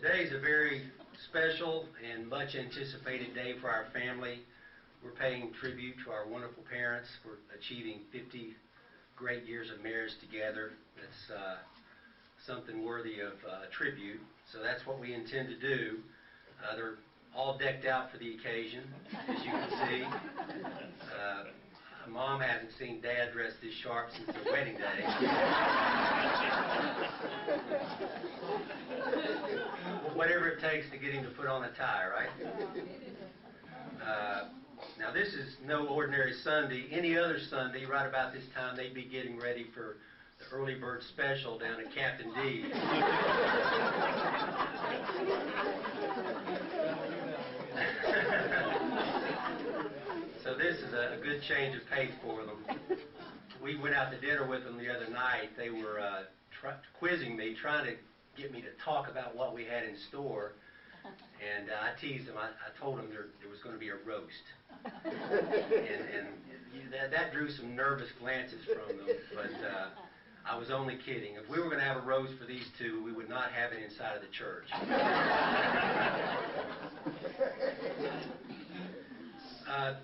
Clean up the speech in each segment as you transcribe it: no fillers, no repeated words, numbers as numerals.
Today is a very special and much anticipated day for our family. We're paying tribute to our wonderful parents for achieving 50 great years of marriage together. It's something worthy of tribute, so that's what we intend to do. They're all decked out for the occasion, as you can see. Mom hasn't seen Dad dressed this sharp since their wedding day. Whatever it takes to get him to put on a tie, right? Now this is no ordinary Sunday. Any other Sunday, right about this time, they'd be getting ready for the early bird special down at Captain D's. So this is a good change of pace for them. We went out to dinner with them the other night. They were quizzing me, trying to get me to talk about what we had in store. And I teased them. I told them there was going to be a roast. And that drew some nervous glances from them. But I was only kidding. If we were going to have a roast for these two, we would not have it inside of the church.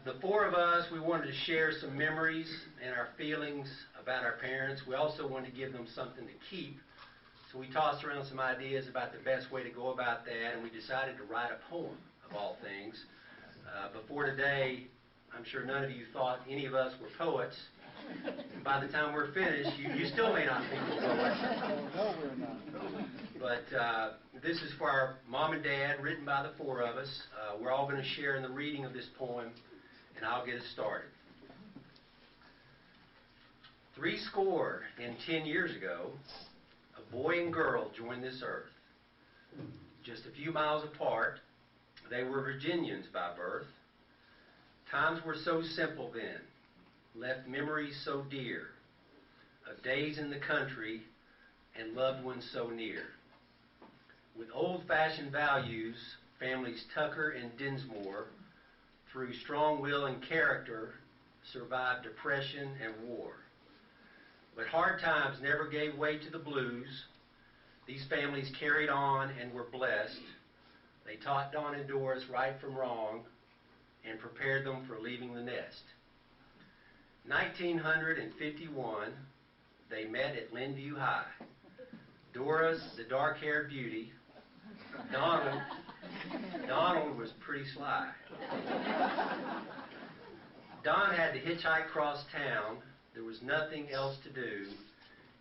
The four of us, we wanted to share some memories and our feelings about our parents. We also wanted to give them something to keep. So we tossed around some ideas about the best way to go about that, and we decided to write a poem, of all things. Before today, I'm sure none of you thought any of us were poets. And by the time we're finished, you still may not think we're poets. No, we're not. But this is for our mom and dad, written by the four of us. We're all going to share in the reading of this poem, and I'll get us started. 70 years ago, a boy and girl joined this earth. Just a few miles apart, they were Virginians by birth. Times were so simple then, left memories so dear, of days in the country and loved ones so near. With old-fashioned values, families Tucker and Dinsmore, through strong will and character, survived depression and war. But hard times never gave way to the blues. These families carried on and were blessed. They taught Donna and Doris right from wrong and prepared them for leaving the nest. 1951, they met at Linview High. Doris, the dark-haired beauty. Donald was pretty sly. Don had to hitchhike across town. There was nothing else to do.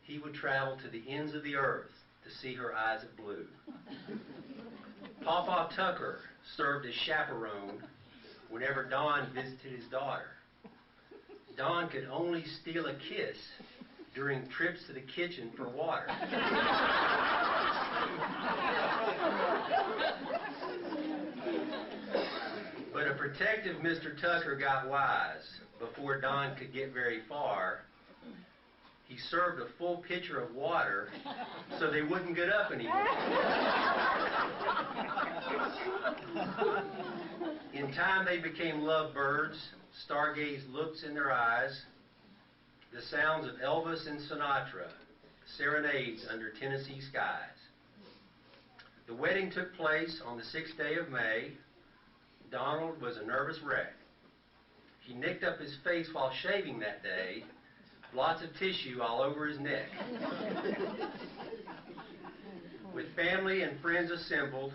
He would travel to the ends of the earth to see her eyes of blue. Pawpaw Tucker served as chaperone whenever Don visited his daughter. Don could only steal a kiss during trips to the kitchen for water. But a protective Mr. Tucker got wise. Before Don could get very far, he served a full pitcher of water so they wouldn't get up anymore. In time, they became lovebirds, stargazed looks in their eyes, the sounds of Elvis and Sinatra, serenades under Tennessee skies. The wedding took place on the 6th day of May. Donald was a nervous wreck. He nicked up his face while shaving that day, lots of tissue all over his neck. With family and friends assembled,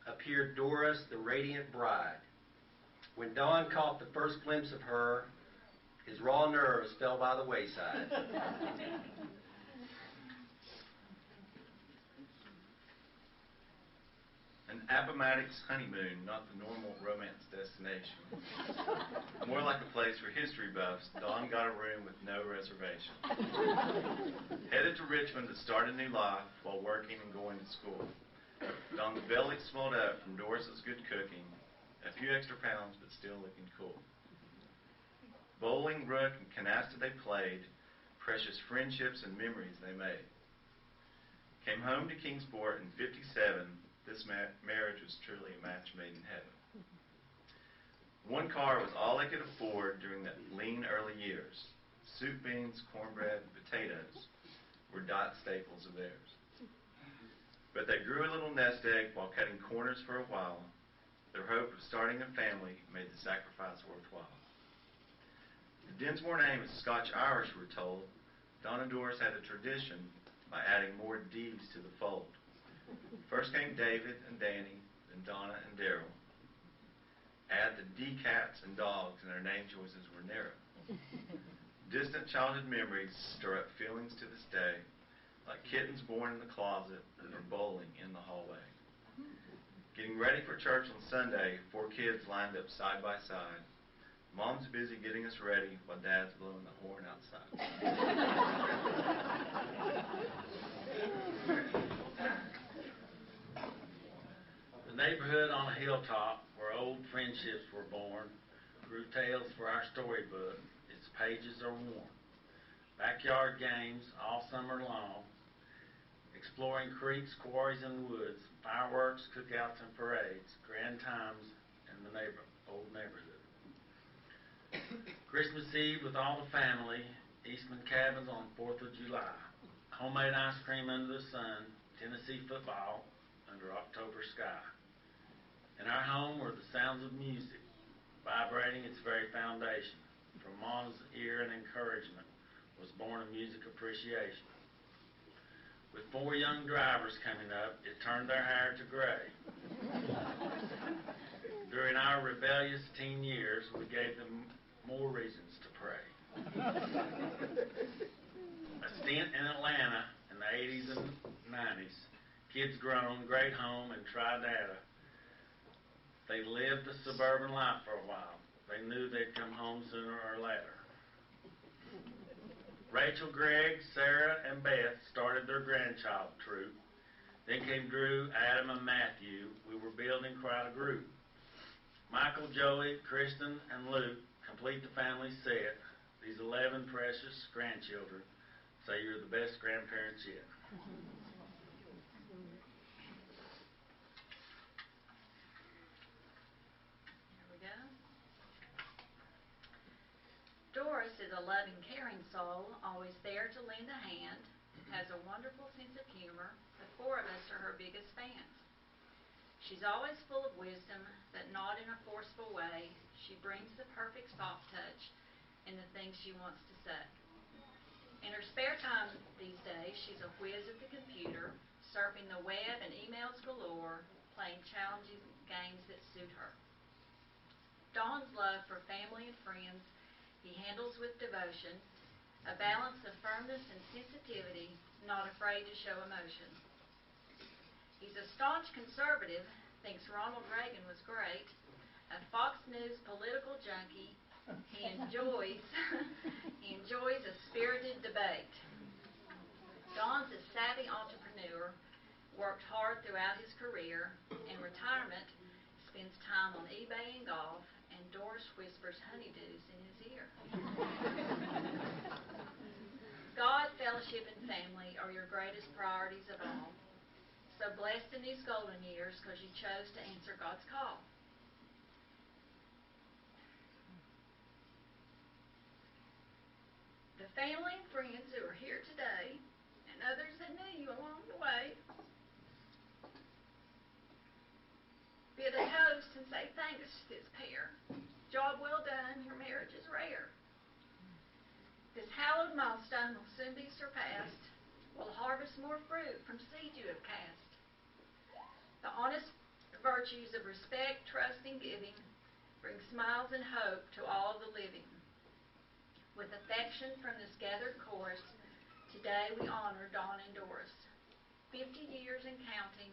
appeared Doris, the radiant bride. When Don caught the first glimpse of her, his raw nerves fell by the wayside. An Appomattox honeymoon, not the normal romance destination. More like a place for history buffs, Don got a room with no reservation. Headed to Richmond to start a new life while working and going to school. Don the belly swelled up from Doris's good cooking, a few extra pounds but still looking cool. Bowling, rook, and canasta they played, precious friendships and memories they made. Came home to Kingsport in '57. This marriage was truly a match made in heaven. One car was all they could afford during the lean early years. Soup, beans, cornbread, and potatoes were Dot staples of theirs. But they grew a little nest egg while cutting corners for a while. Their hope of starting a family made the sacrifice worthwhile. The Dinsmore name is Scotch-Irish, we're told. Donna Doris had a tradition by adding more D's to the fold. First came David and Danny, then Donna and Darrell. Add the D cats and dogs, and their name choices were narrow. Distant childhood memories stir up feelings to this day, like kittens born in the closet or bowling in the hallway. Getting ready for church on Sunday, 4 kids lined up side by side. Mom's busy getting us ready while Dad's blowing the horn outside. The neighborhood on a hilltop where old friendships were born grew tales for our storybook. Its pages are worn. Backyard games all summer long, exploring creeks, quarries, and woods, fireworks, cookouts, and parades, grand times in the old neighborhood. Christmas Eve with all the family, Eastman cabins on 4th of July, homemade ice cream under the sun, Tennessee football under October sky. In our home were the sounds of music, vibrating its very foundation. From Mom's ear and encouragement was born a music appreciation. With 4 young drivers coming up, it turned their hair to gray. During our rebellious teen years, we gave them more reasons to pray. A stint in Atlanta in the 80s and 90s, kids grown, great home, and tri-data. They lived the suburban life for a while. They knew they'd come home sooner or later. Rachel, Greg, Sarah, and Beth started their grandchild troop. Then came Drew, Adam, and Matthew. We were building quite a group. Michael, Joey, Kristen, and Luke complete the family set. These 11 precious grandchildren say you're the best grandparents yet. Doris is a loving, caring soul, always there to lend a hand, has a wonderful sense of humor. The 4 of us are her biggest fans. She's always full of wisdom, but not in a forceful way. She brings the perfect soft touch in the things she wants to say. In her spare time these days, she's a whiz at the computer, surfing the web and emails galore, playing challenging games that suit her. Dawn's love for family and friends he handles with devotion, a balance of firmness and sensitivity, not afraid to show emotion. He's a staunch conservative, thinks Ronald Reagan was great, a Fox News political junkie. He enjoys a spirited debate. Don's a savvy entrepreneur, worked hard throughout his career. In retirement, spends time on eBay and golf, and Doris whispers honeydews in his ear. God, fellowship, and family are your greatest priorities of all. So blessed in these golden years because you chose to answer God's call. The family and friends who are here today, and others that knew you along the way, bid a toast and say thanks to this pair. Job well done, your marriage is rare. This hallowed milestone will soon be surpassed. We'll harvest more fruit from seed you have cast. The honest virtues of respect, trust, and giving bring smiles and hope to all the living. With affection from this gathered chorus, today we honor Dawn and Doris. 50 years and counting,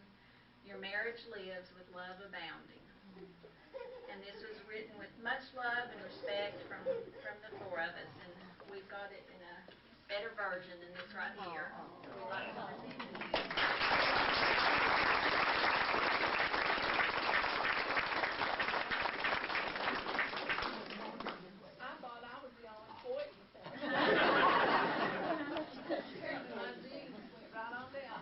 your marriage lives with love abounding. And this was written with much love and respect from the 4 of us, and we've got it in a better version than this right here. So we'd like to present it to you. I thought I was the only poet with that. My jeans went right on down.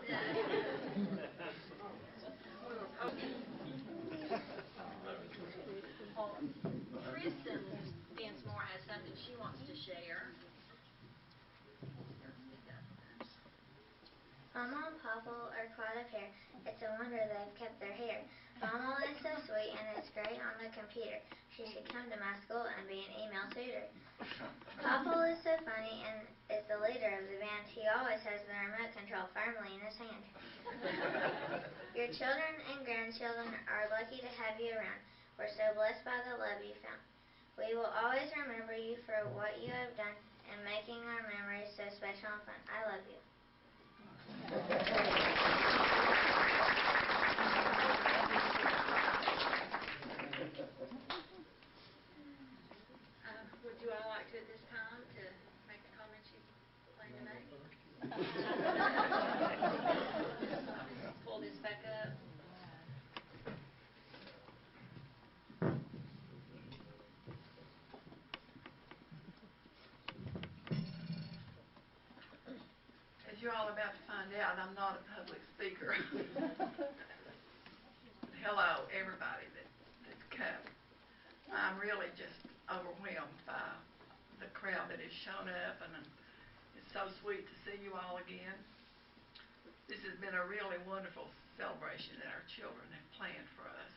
Kristen Dinsmore has something she wants to share. My couple or quad of hair. It's a wonder they've kept their hair. Mama is so sweet and is great on the computer. She should come to my school and be an email tutor. Papa is so funny and is the leader of the band. He always has the remote control firmly in his hand. Your children and grandchildren are lucky to have you around. We're so blessed by the love you found. We will always remember you for what you have done and making our memories so special and fun. I love you. Would you all like to at this time to make the comments you plan to make? Pull this back up. As you're all about to find out, I'm not a public speaker. Hello, everybody that's come. I'm really just overwhelmed by the crowd that has shown up, and it's so sweet to see you all again. This has been a really wonderful celebration that our children have planned for us,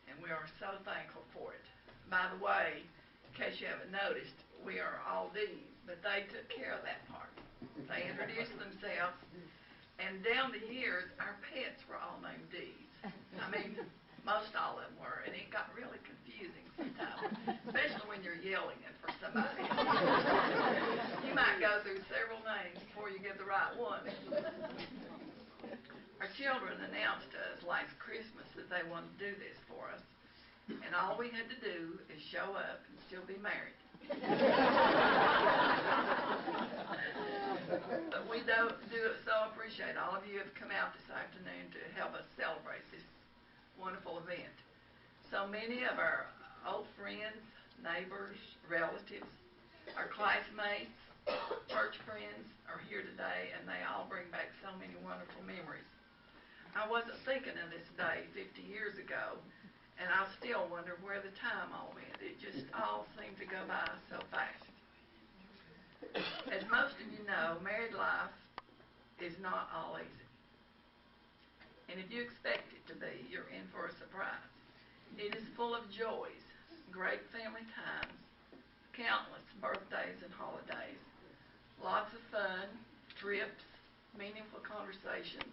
and we are so thankful for it. By the way, in case you haven't noticed, we are all D's, but they took care of that part. They introduced themselves, and down the years, our pets were all named D's. I mean, most all of them were, and it got really confusing sometimes, especially when you're yelling it for somebody. You might go through several names before you get the right one. Our children announced to us last Christmas that they wanted to do this for us, and all we had to do is show up and still be married. But we do so appreciate all of you have come out this afternoon to help us celebrate this wonderful event. So many of our old friends, neighbors, relatives, our classmates, church friends are here today, and they all bring back so many wonderful memories. I wasn't thinking of this day 50 years ago, and I still wonder where the time all went. It just all seemed to go by so fast. As most of you know, married life is not all easy. And if you expect it to be, you're in for a surprise. It is full of joys, great family times, countless birthdays and holidays, lots of fun, trips, meaningful conversations,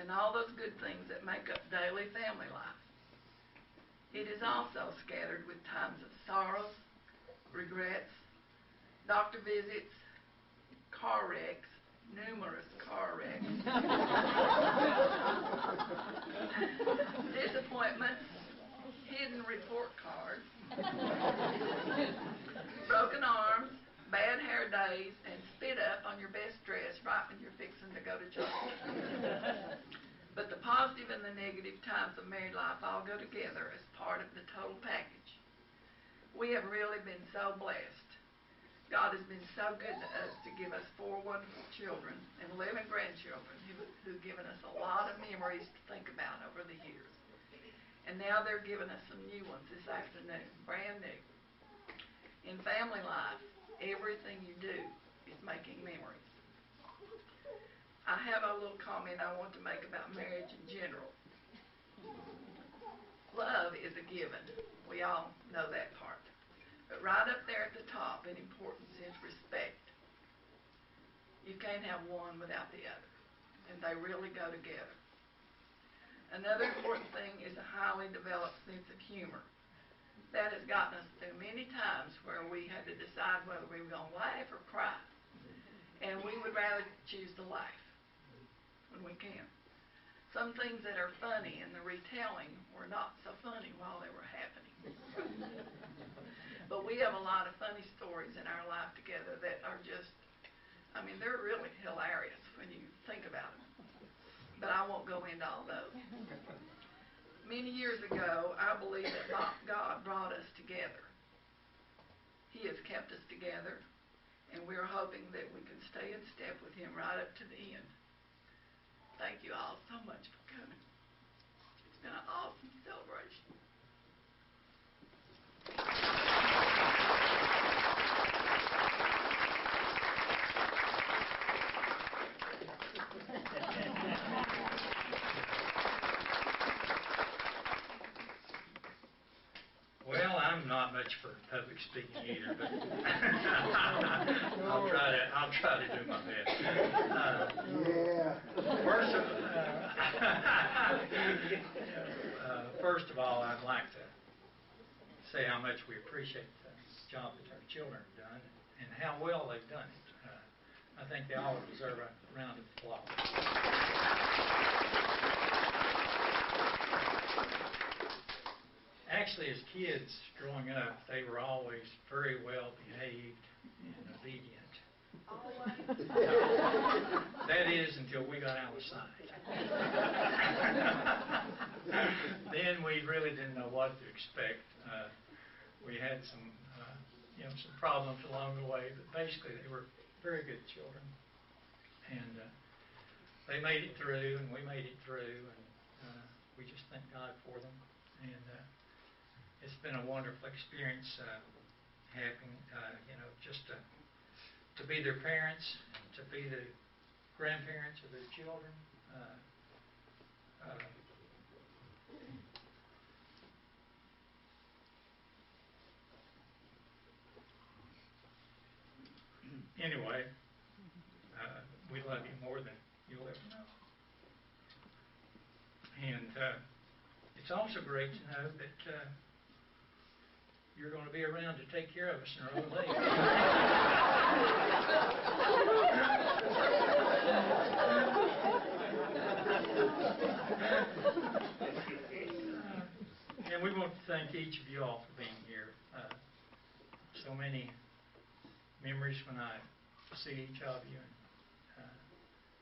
and all those good things that make up daily family life. It is also scattered with times of sorrows, regrets, doctor visits, car wrecks, numerous car wrecks, disappointments, hidden report cards, broken arms, bad hair days, and spit up on your best dress right when you're fixing to go to church. But the positive and the negative times of married life all go together as part of the total package. We have really been so blessed. God has been so good to us to give us 4 wonderful children and 11 grandchildren who've given us a lot of memories to think about over the years. And now they're giving us some new ones this afternoon, brand new. In family life, everything you do is making memories. I have a little comment I want to make about marriage in general. Love is a given. We all know that part. But right up there at the top in importance is respect. You can't have one without the other, and they really go together. Another important thing is a highly developed sense of humor. That has gotten us through many times where we had to decide whether we were going to laugh or cry, and we would rather choose to laugh when we can. Some things that are funny in the retelling were not so funny while they were happening. But we have a lot of funny stories in our life together that are just, I mean, they're really hilarious when you think about them. But I won't go into all those. Many years ago, I believe that God brought us together. He has kept us together, and we're hoping that we can stay in step with Him right up to the end. Thank you all so much for coming. It's been an awesome celebration. much for public speaking either, but I'll try to do my best. First of all, I'd like to say how much we appreciate the job that our children have done and how well they've done it. I think they all deserve a round of applause. Actually, as kids growing up, they were always very well behaved and obedient. That is, until we got out of sight. Then we really didn't know what to expect. We had some problems along the way, but basically they were very good children. And they made it through, and we made it through, and we just thank God for them. And it's been a wonderful experience having, just to be their parents, to be the grandparents of their children. Anyway, we love you more than you'll ever know. And it's also great to know that you're going to be around to take care of us in our old age. And we want to thank each of you all for being here. So many memories when I see each of you, and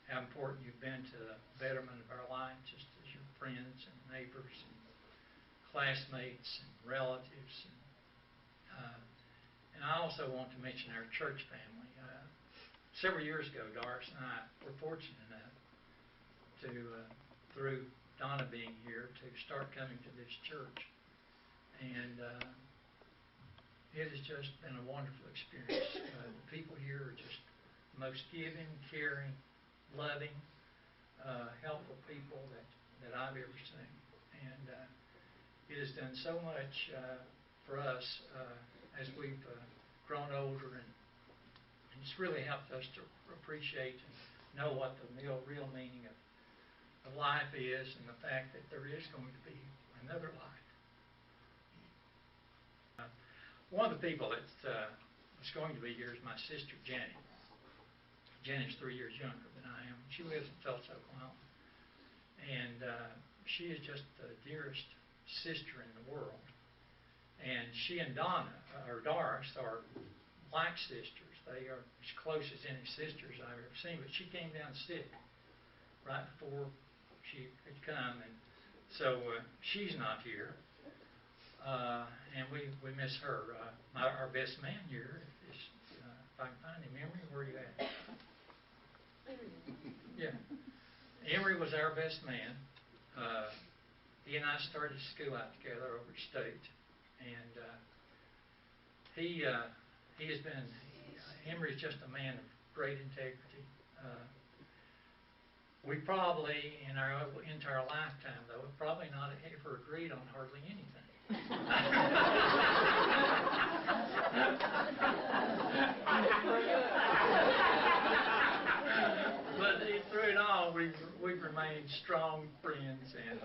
how important you've been to the betterment of our life, just as your friends and neighbors and classmates and relatives. And I also want to mention our church family. Several years ago, Doris and I were fortunate enough to, through Donna being here, to start coming to this church. And it has just been a wonderful experience. The people here are just the most giving, caring, loving, helpful people that I've ever seen. And it has done so much for us as we've grown older, and it's really helped us to appreciate and know what the real meaning of life is, and the fact that there is going to be another life. One of the people that was going to be here is my sister, Jenny. Jenny's 3 years younger than I am. She lives in Tulsa, Oklahoma. And she is just the dearest sister in the world. And she and Donna, or Doris, are like sisters. They are as close as any sisters I've ever seen. But she came down sick right before she had come. And so she's not here. And we miss her. Our best man here is, if I can find him, Emery, where are you at? Yeah. Emery was our best man. He and I started school out together over at State. And he has been, Emery's just a man of great integrity. We probably, in our entire lifetime, though, have probably not ever agreed on hardly anything. But through it all, we've remained strong friends, and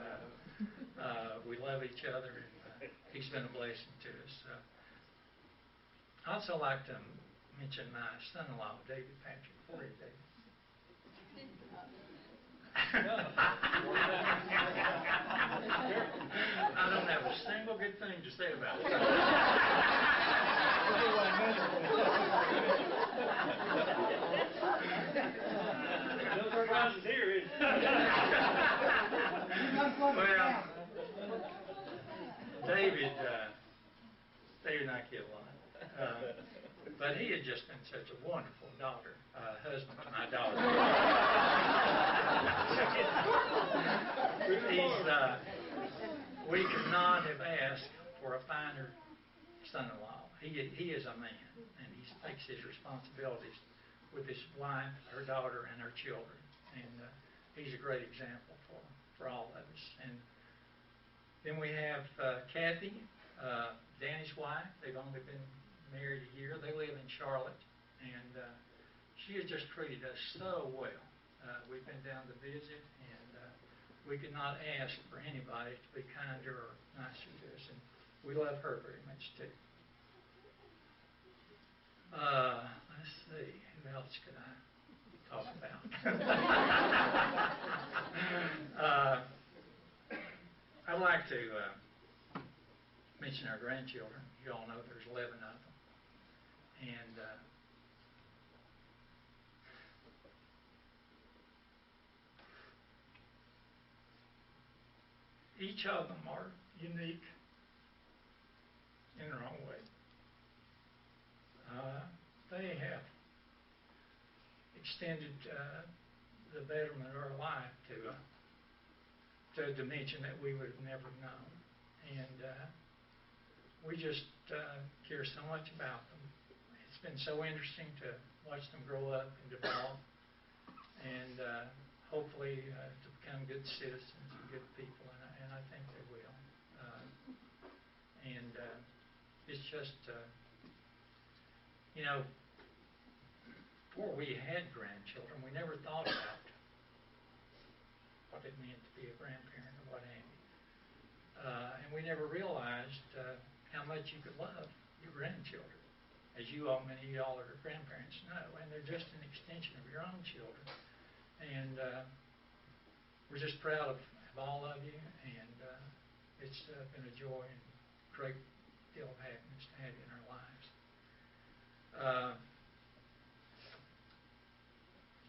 we love each other, and he's been a blessing to us. I'd also like to mention my son-in-law, David Patrick. For you, David. I don't have a single good thing to say about it. No surprises here, is Well, David and I kid a lot. But he had just been such a wonderful husband to my daughter. We could not have asked for a finer son-in-law. He is a man, and he takes his responsibilities with his wife, her daughter, and her children. And he's a great example for all of us. And then we have Kathy. Danny's wife, they've only been married a year. They live in Charlotte, and she has just treated us so well. We've been down to visit, and we could not ask for anybody to be kinder or nicer to us, and we love her very much too. Let's see, who else could I talk about? I'd like to mention our grandchildren. You all know there's 11 of them. And each of them are unique in their own way. They have extended the betterment of our life to a dimension that we would have never known. And we just care so much about them. It's been so interesting to watch them grow up and develop, and hopefully to become good citizens and good people, and I think they will. It's just, you know, before we had grandchildren, we never thought about what it meant to be a grandparent or what have you. And we never realized how much you could love your grandchildren. As you all, many of y'all are grandparents know, and they're just an extension of your own children. And we're just proud of all of you, and it's been a joy and great deal of happiness to have you in our lives.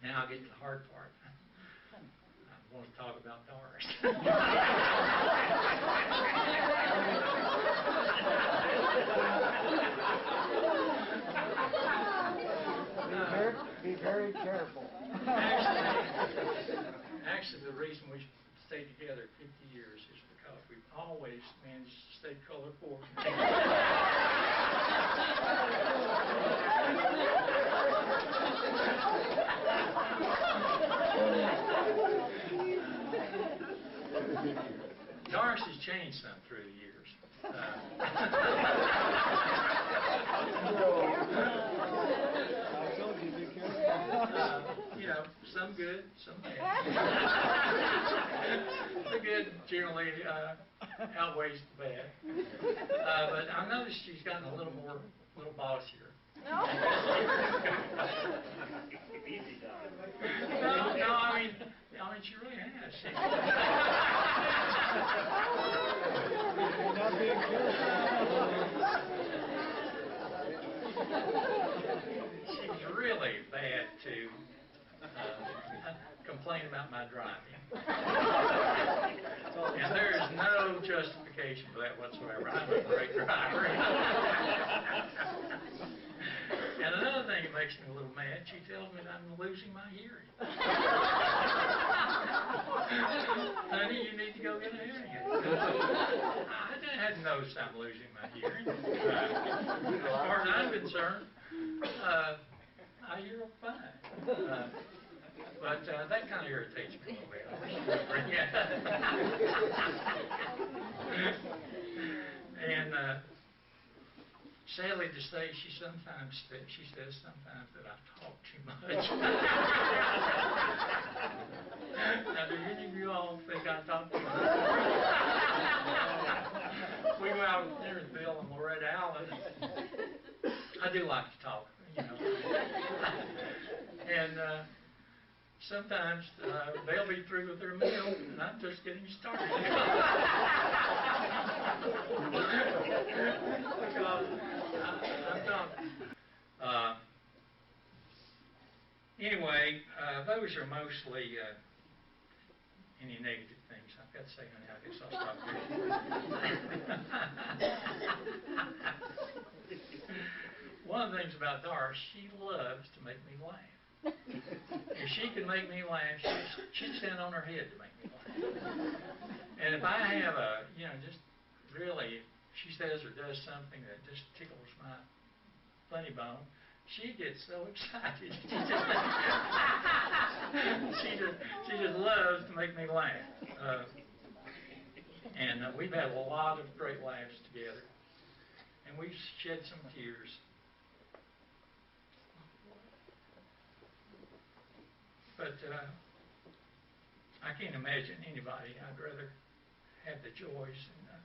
Now I'll get to the hard part. I want to talk about Doris. Be very careful. Actually, the reason we stayed together 50 years is because we've always managed to stay color coordinated. Doris has changed some through the years. I told you, be careful. You know, some good, some bad. The good generally outweighs the bad. But I noticed she's gotten a little bossier. No, I mean, she really has. You're not being She's really bad to complain about my driving. And there is no justification for that whatsoever. I'm a great driver. And another thing that makes me a little mad, she tells me that I'm losing my hearing. Honey, you need to go get a hearing aid. I hadn't noticed I'm losing my hearing. As far as I'm concerned, I hear fine. But that kind of irritates me a little bit. And sadly to say, she says sometimes that I talk too much. Now, do any of you all think I talk too much? We go out with dinner with Bill and Loretta Allen. I do like to talk, you know. And sometimes they'll be through with their meal, and I'm just getting started. Because I'm talking. Anyway, those are mostly any negative things. I've got to say, honey, I guess I'll stop there. One of the things about Doris, she loves to make me laugh. If she can make me laugh, she'd stand on her head to make me laugh. And if I have just really, she says or does something that just tickles my funny bone, she gets so excited. She just loves to make me laugh. And we've had a lot of great laughs together. and we shed some tears. But I can't imagine anybody. I'd rather have the joys and the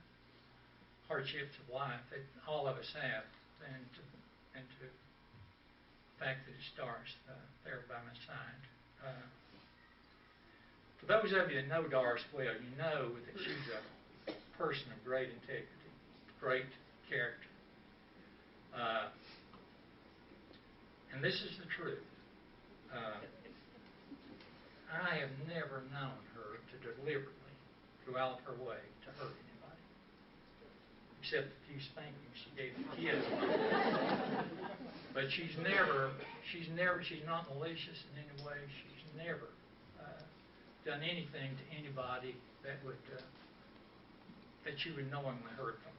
hardships of life that all of us have than to the fact that it's Doris there by my side. For those of you that know Doris well, you know that she's a person of great integrity, great character. And this is the truth. I have never known her to deliberately go out of her way to hurt anybody, except a few spankings she gave the kids. But she's not malicious in any way. She's never done anything to anybody that you would knowingly hurt them.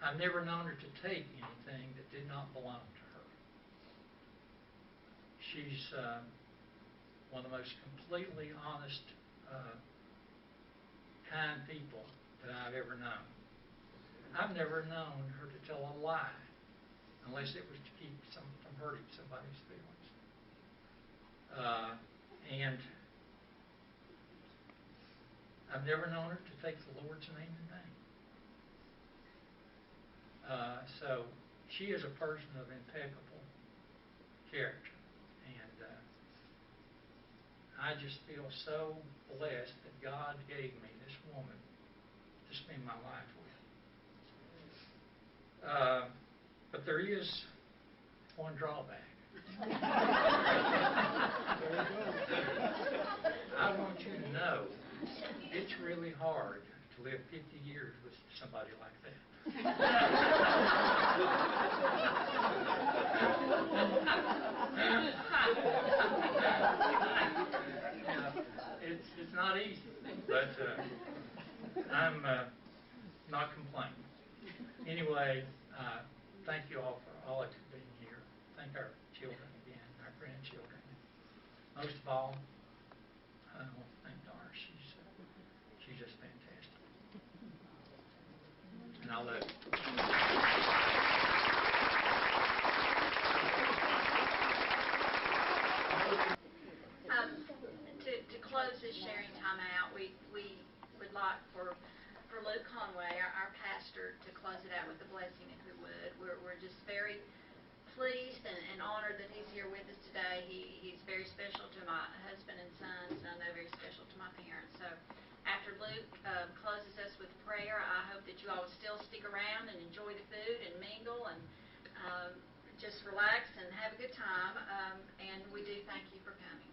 I've never known her to take anything that did not belong to her. She's one of the most completely honest, kind people that I've ever known. I've never known her to tell a lie unless it was to keep from hurting somebody's feelings. And I've never known her to take the Lord's name in vain. So she is a person of impeccable character. And I just feel so blessed that God gave me this woman to spend my life with. But there is one drawback. I want you to know it's really hard to live 50 years with somebody like that. It's not easy, but I'm not complaining. Anyway, thank you all for all of you being here. Thank our children again, our grandchildren. Most of all, I want to thank Doris. She's just fantastic. And I'll let. To close this sharing time out, we would like for Luke Conway, our pastor, to close it out with a blessing, if we would. We're just very pleased and honored that he's here with us today. He's very special to my husband and sons, and I know very special to my parents. So after Luke closes us with prayer, I hope that you all will still stick around and enjoy the food and mingle and just relax and have a good time. And we do thank you for coming.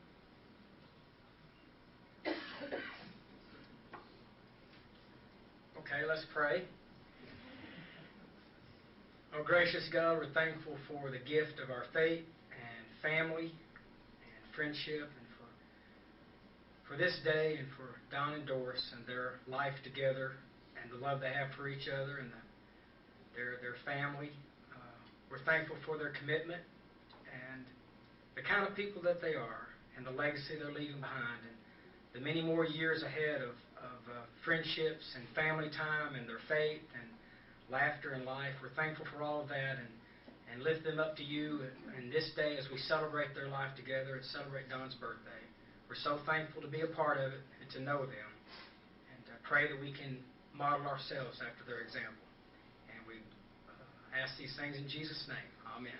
Okay, let's pray. Oh, gracious God, we're thankful for the gift of our faith and family and friendship, and for this day, and for Don and Doris and their life together and the love they have for each other and their family. We're thankful for their commitment and the kind of people that they are and the legacy they're leaving behind, and the many more years ahead of friendships and family time and their faith and laughter in life. We're thankful for all of that and lift them up to you in this day as we celebrate their life together and celebrate Don's birthday. We're so thankful to be a part of it and to know them, and pray that we can model ourselves after their example. And we ask these things in Jesus' name. Amen.